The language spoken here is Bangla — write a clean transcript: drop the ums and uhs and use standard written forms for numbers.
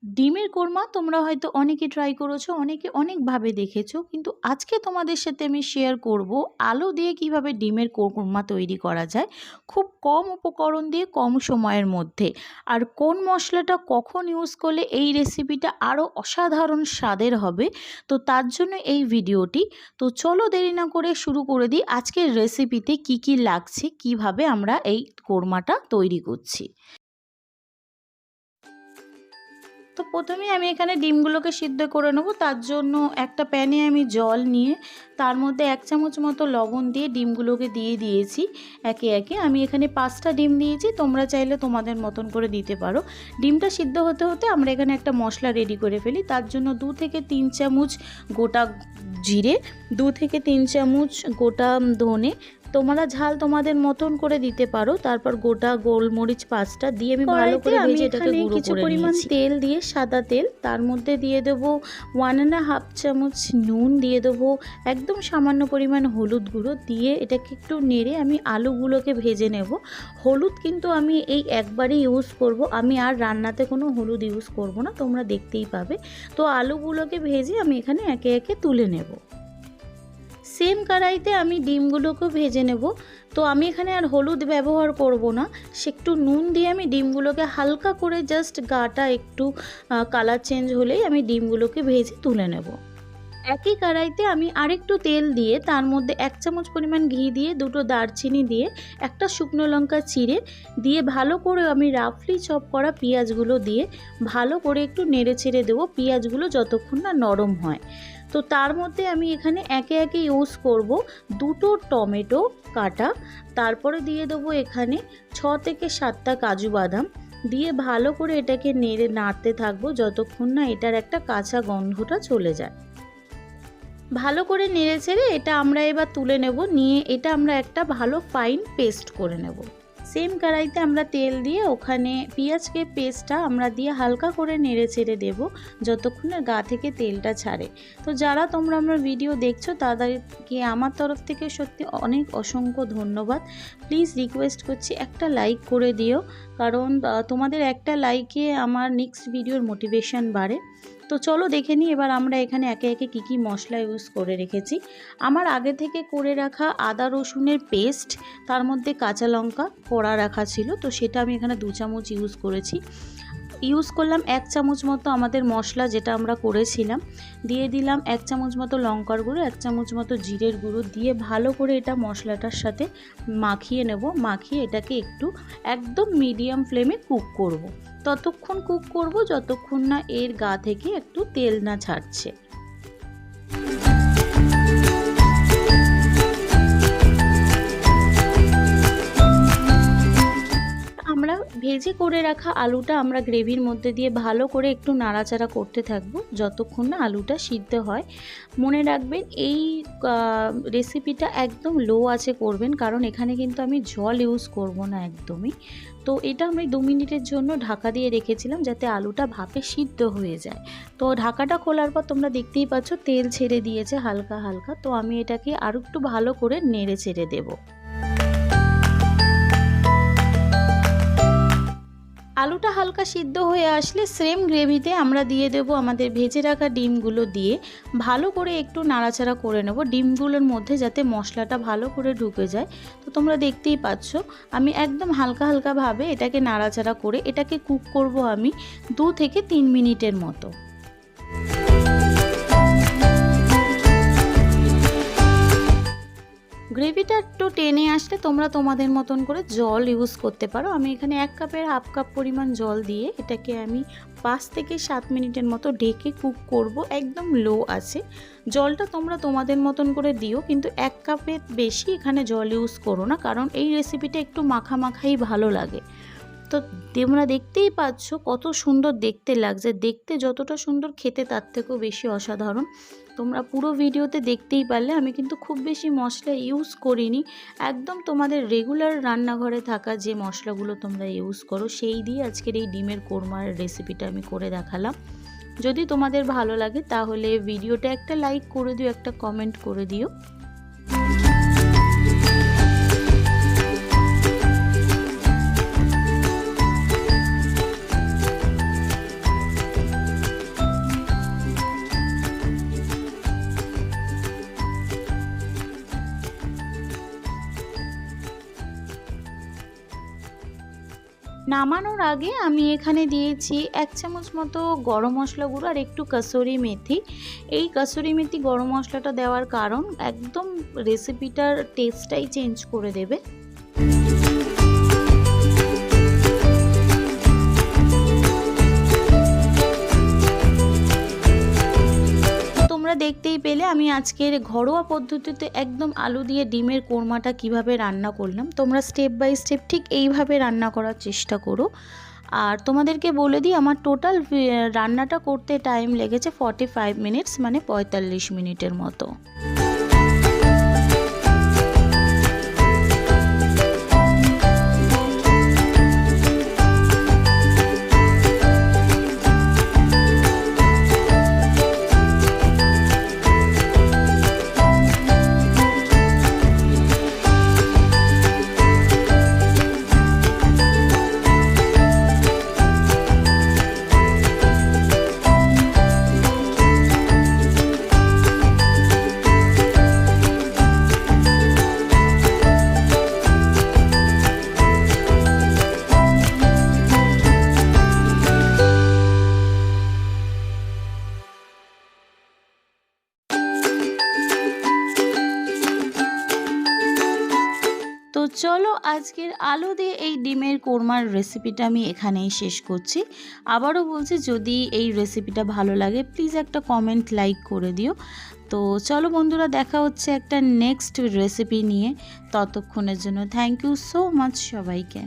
ডিমের কোরমা তোমরা হয়তো অনেকে ট্রাই করেছো, অনেকে অনেকভাবে দেখেছো, কিন্তু আজকে তোমাদের সাথে আমি শেয়ার করব আলু দিয়ে কিভাবে ডিমের কোরমা তৈরি করা যায় খুব কম উপকরণ দিয়ে কম সময়ের মধ্যে। আর কোন মশলাটা কখন ইউজ করলে এই রেসিপিটা আরও অসাধারণ স্বাদের হবে, তো তার জন্য এই ভিডিওটি। তো চলো দেরি না করে শুরু করে দিই আজকের রেসিপিতে কি কি লাগছে, কিভাবে আমরা এই কোরমাটা তৈরি করছি। তো প্রথমে আমি এখানে ডিমগুলোকে সিদ্ধ করে নেব। তার জন্য একটা প্যানে আমি জল নিয়ে তার মধ্যে 1 চামচ মতো লবণ দিয়ে ডিমগুলোকে দিয়ে দিয়েছি একে একে। আমি এখানে 5টা ডিম দিয়েছি, তোমরা চাইলে তোমাদের মতন করে দিতে পারো। ডিমটা সিদ্ধ হতে হতে আমরা এখানে একটা মশলা রেডি করে ফেলি। তার জন্য 2 থেকে 3 চামচ গোটা জিরে, 2 থেকে 3 চামচ গোটা ধনে, তোমরা ঝাল তোমাদের মতন করে দিতে পারো। তারপর গোটা গোলমরিচ 5টা দিয়ে আমি ভালো করে ভেজে এটাকে গুঁড়ো করে নিয়েছি। কিছু পরিমাণ তেল দিয়ে, সাদা তেল, তার মধ্যে দিয়ে দেবো 1.5 চামচ নুন, দিয়ে দেবো একদম সামান্য পরিমাণ হলুদ গুঁড়ো, দিয়ে এটাকে একটু নেড়ে আমি আলুগুলোকে ভেজে নেব। হলুদ কিন্তু আমি এই একবারই ইউজ করব, আমি আর রান্নাতে কোনো হলুদ ইউজ করব না, তোমরা দেখতেই পাবে। তো আলুগুলোকে ভেজে আমি এখানে একে একে তুলে নেব। সেম কড়াইতে আমি ডিমগুলোকেও ভেজে নেব। তো আমি এখানে আর হলুদ ব্যবহার করব না, সে একটু নুন দিয়ে আমি ডিমগুলোকে হালকা করে জাস্ট গাটা একটু কালার চেঞ্জ হলেই আমি ডিমগুলোকে ভেজে তুলে নেব। একই কড়াইতে আমি আরেকটু তেল দিয়ে তার মধ্যে 1 চামচ পরিমাণ ঘি দিয়ে, 2টো দারচিনি দিয়ে, একটা শুকনো লঙ্কা চিড়ে দিয়ে ভালো করে আমি রাফলি চপ করা পেঁয়াজগুলো দিয়ে ভালো করে একটু নেড়ে ছেড়ে দেবো, পেঁয়াজগুলো যতক্ষণ না নরম হয়। তো তার মধ্যে আমি এখানে একে একে ইউজ করব 2টো টমেটো কাটা, তারপরে দিয়ে দেবো এখানে 6 থেকে 7টা কাজু বাদাম দিয়ে ভালো করে এটাকে নাড়তে থাকবো যতক্ষণ না এটার একটা কাঁচা গন্ধটা চলে যায়। ভালো করে নেড়ে ছেড়ে এটা আমরা এবার তুলে নেব, নিয়ে এটা আমরা একটা ভালো ফাইন পেস্ট করে নেব। সেম কড়াইতে আমরা তেল দিয়ে ওখানে পেঁয়াজকে পেস্টটা আমরা দিয়ে হালকা করে নেড়ে ছেড়ে দেবো যতক্ষণ না গা থেকে তেলটা ছাড়ে। তো যারা তোমরা আমার ভিডিও দেখছো তাদেরকে আমার তরফ থেকে সত্যি অনেক অসংখ্য ধন্যবাদ। প্লিজ রিকোয়েস্ট করছি একটা লাইক করে দিও, কারণ তোমাদের একটা লাইকে আমার নেক্সট ভিডিওর মোটিভেশন বাড়ে। তো চলো দেখে নিই এবার আমরা এখানে একে একে কী কী মশলা ইউজ করে রেখেছি। আমার আগে থেকে করে রাখা আদা রসুনের পেস্ট, তার মধ্যে কাঁচা লঙ্কা কড়া রাখা ছিল, তো সেটা আমি এখানে 2 চামচ ইউজ করেছি। ইউজ করলাম 1 চামচ মতো আমাদের মশলা যেটা আমরা করেছিলাম, দিয়ে দিলাম 1 চামচ মতো লঙ্কার গুঁড়ো, 1 চামচ মতো জিরের গুঁড়ো দিয়ে ভালো করে এটা মশলাটার সাথে মাখিয়ে নেব। মাখিয়ে এটাকে একটু একদম মিডিয়াম ফ্লেমে কুক করব। ততক্ষণ কুক করব যতক্ষণ না এর গা থেকে একটু তেল না ছাড়ছে। আমরা ভেজে করে রাখা আলুটা আমরা গ্রেভির মধ্যে দিয়ে ভালো করে একটু নাড়াচাড়া করতে থাকবো যতক্ষণ না আলুটা সিদ্ধ হয়। মনে রাখবেন এই রেসিপিটা একদম লো আঁচে করবেন, কারণ এখানে কিন্তু আমি জল ইউজ করব না একদমই। তো এটা আমি 2 মিনিটের জন্য ঢাকা দিয়ে রেখেছিলাম যাতে আলুটা ভাপে সিদ্ধ হয়ে যায়। তো ঢাকাটা খোলার পর তোমরা দেখতেই পাচ্ছ তেল ছেড়ে দিয়েছে হালকা হালকা। তো আমি এটাকে আরও একটু ভালো করে নেড়ে ছেড়ে দেবো। আলুটা হালকা সিদ্ধ হয়ে আসলে সেম গ্রেভিতে আমরা দিয়ে দেবো আমাদের ভেজে রাখা ডিমগুলো, দিয়ে ভালো করে একটু নাড়াচাড়া করে নেব ডিমগুলোর মধ্যে যাতে মশলাটা ভালো করে ঢুকে যায়। তো তোমরা দেখতেই পাচ্ছ আমি একদম হালকা হালকাভাবে এটাকে নাড়াচাড়া করে এটাকে কুক করব আমি 2 থেকে 3 মিনিটের মতো। গ্রেভিটা একটু টেনে আসলে তোমরা তোমাদের মতন করে জল ইউজ করতে পারো। আমি এখানে 1 কাপের হাফ কাপ পরিমাণ জল দিয়ে এটাকে আমি 5 থেকে 7 মিনিটের মতো ঢেকে কুক করব একদম লো আছে। জলটা তোমরা তোমাদের মতন করে দিও, কিন্তু 1 কাপের বেশি এখানে জল ইউজ করো না, কারণ এই রেসিপিটা একটু মাখা মাখাই ভালো লাগে। তো তোমরা দেখতেই পাচ্ছ কত সুন্দর দেখতে লাগছে, দেখতে যতটা সুন্দর খেতে তার থেকেও বেশি অসাধারণ। তোমরা পুরো ভিডিওতে দেখতেই পারলে আমি কিন্তু খুব বেশি মশলা ইউজ করিনি, একদম তোমাদের রেগুলার রান্নাঘরে থাকা যে মশলাগুলো তোমরা ইউজ করো সেই দিয়ে আজকের এই ডিমের কোরমার রেসিপিটা আমি করে দেখালাম। যদি তোমাদের ভালো লাগে তাহলে ভিডিওটা একটা লাইক করে দিও, একটা কমেন্ট করে দিও। নামানোর আগে আমি এখানে দিয়েছি 1 চামচ মতো গরম মশলা গুঁড়ো আর একটু কসুরি মেথি। এই কসুরি মেথি গরম মশলাটা দেওয়ার কারণ একদম রেসিপিটার টেস্টটাই চেঞ্জ করে দেবে। তোমরা দেখতেই পেলে আমি আজকের ঘরোয়া পদ্ধতিতে একদম আলু দিয়ে ডিমের কোরমাটা কিভাবে রান্না করলাম। তোমরা স্টেপ বাই স্টেপ ঠিক এইভাবে রান্না করার চেষ্টা করো। আর তোমাদেরকে বলে দিই, আমার টোটাল রান্নাটা করতে টাইম লেগেছে 45 মিনিটস, মানে 45 মিনিটের মতো। তো চলো আজকের আলু দিয়ে এই ডিমের কোরমার রেসিপিটা আমি এখানেই শেষ করছি। আবারও বলছি, যদি এই রেসিপিটা ভালো লাগে প্লিজ একটা কমেন্ট লাইক করে দিও। তো চলো বন্ধুরা, দেখা হচ্ছে একটা নেক্সট রেসিপি নিয়ে। ততক্ষণের জন্য থ্যাংক ইউ সো মাচ সবাইকে।